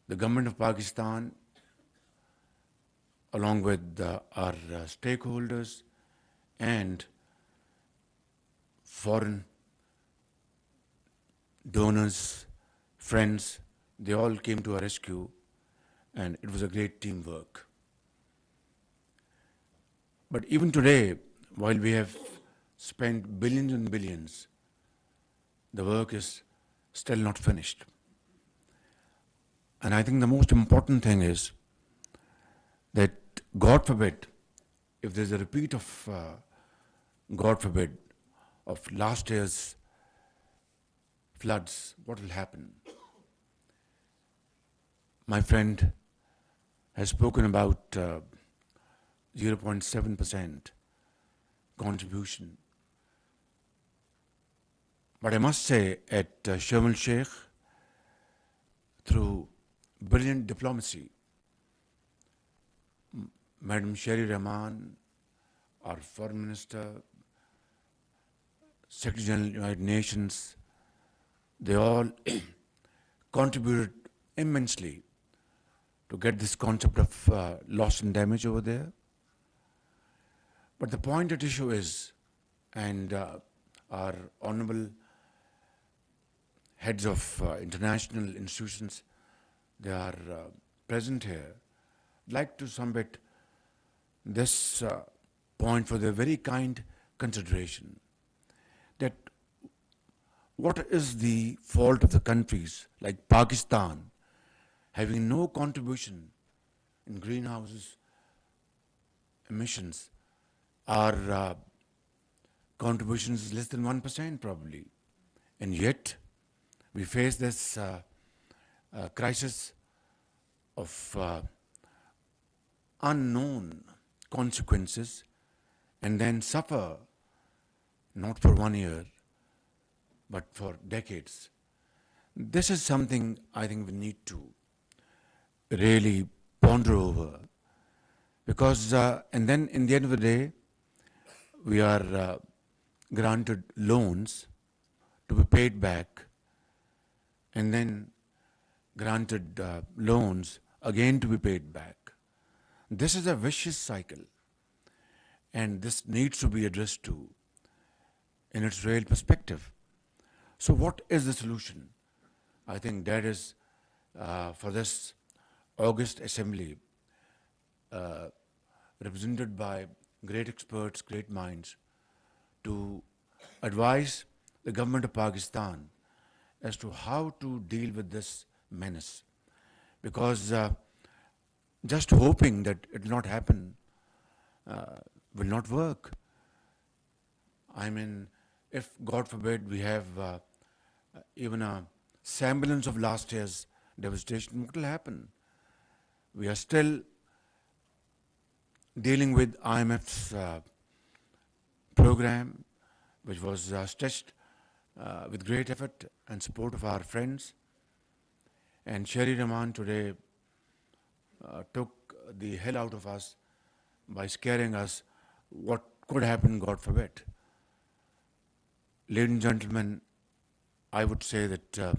the government of Pakistan, along with our stakeholders and foreign donors, friends, they all came to our rescue, and it was a great teamwork. But even today, while we have spent billions and billions, the work is still not finished. And I think the most important thing is that, God forbid, if there's a repeat of, God forbid, of last year's floods, what will happen? My friend has spoken about 0.7% contribution. But I must say, at Sharm el-Sheikh, through brilliant diplomacy, Madam Sherry Rahman, our Foreign Minister, Secretary General of the United Nations, they all contributed immensely to get this concept of loss and damage over there. But the point at issue is, and our honorable heads of international institutions, they are present here, I'd like to submit this point for their very kind consideration, that what is the fault of the countries like Pakistan having no contribution in greenhouses emissions? Our contribution is less than 1% probably, and yet we face this crisis of unknown consequences, and then suffer not for 1 year but for decades. This is something I think we need to really ponder over, because and then in the end of the day, we are granted loans to be paid back, and then granted loans again to be paid back. This is a vicious cycle, and this needs to be addressed to in its real perspective. So what is the solution? I think that is for this August Assembly, represented by great experts, great minds, to advise the government of Pakistan as to how to deal with this menace. Because just hoping that it will not happen will not work. I mean, if, God forbid, we have even a semblance of last year's devastation, what will happen? We are still dealing with IMF's program, which was stretched with great effort and support of our friends. And Sherry Rahman today took the hell out of us by scaring us what could happen, God forbid. Ladies and gentlemen, I would say that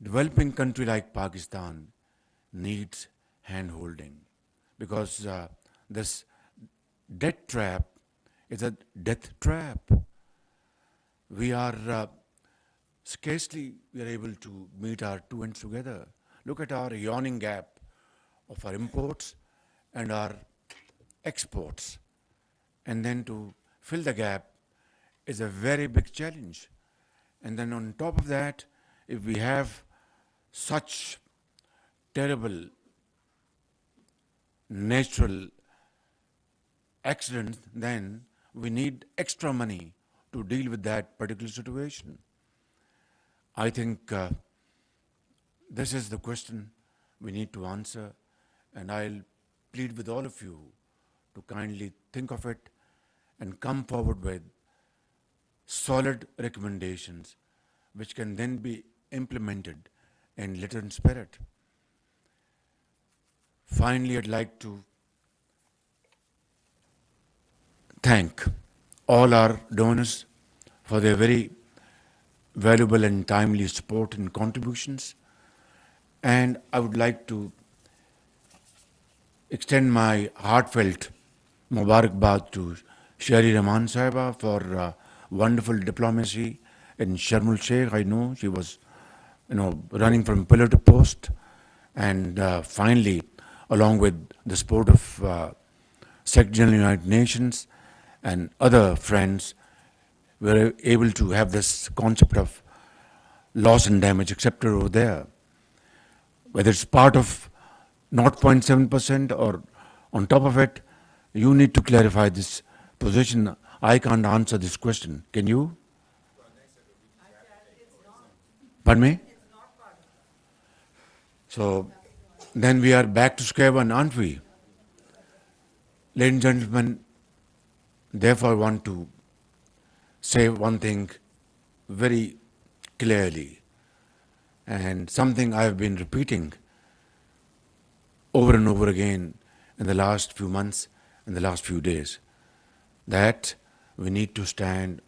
developing country like Pakistan needs hand-holding, because this debt trap is a death trap. We are scarcely able to meet our two ends together. Look at our yawning gap of our imports and our exports. And then to fill the gap is a very big challenge. And then on top of that, if we have such terrible natural accidents, then we need extra money to deal with that particular situation. I think this is the question we need to answer, and I'll plead with all of you to kindly think of it and come forward with solid recommendations which can then be implemented in letter and spirit. Finally, I'd like to thank all our donors for their very valuable and timely support and contributions. And I would like to extend my heartfelt Mubarakbad to Shari Rahman Sahiba for wonderful diplomacy in Sharm el Sheikh. I know she was, running from pillar to post, and finally, along with the support of Secretary of the United Nations and other friends, we were able to have this concept of loss and damage accepted over there. Whether it's part of 0.7% or on top of it, you need to clarify this position. I can't answer this question. Can you? Pardon me? So then we are back to square one, aren't we? Ladies and gentlemen, therefore I want to say one thing very clearly, and something I have been repeating over and over again in the last few months and the last few days, that we need to stand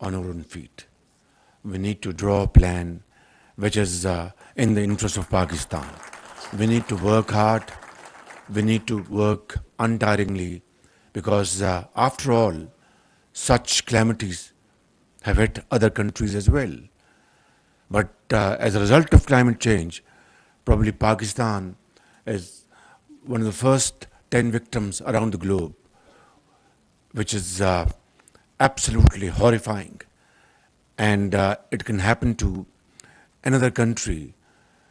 on our own feet. We need to draw a plan which is in the interest of Pakistan. We need to work hard. We need to work untiringly, because after all, such calamities have hit other countries as well. But as a result of climate change, probably Pakistan is one of the first 10 victims around the globe, which is absolutely horrifying. And it can happen to another country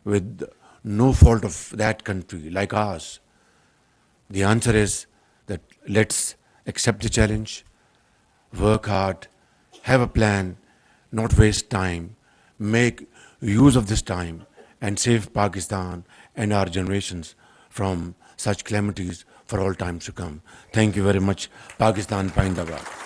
with no fault of that country, like ours. The answer is that let's accept the challenge, work hard, have a plan, not waste time, make use of this time, and save Pakistan and our generations from such calamities for all times to come. Thank you very much. Pakistan Paindabad.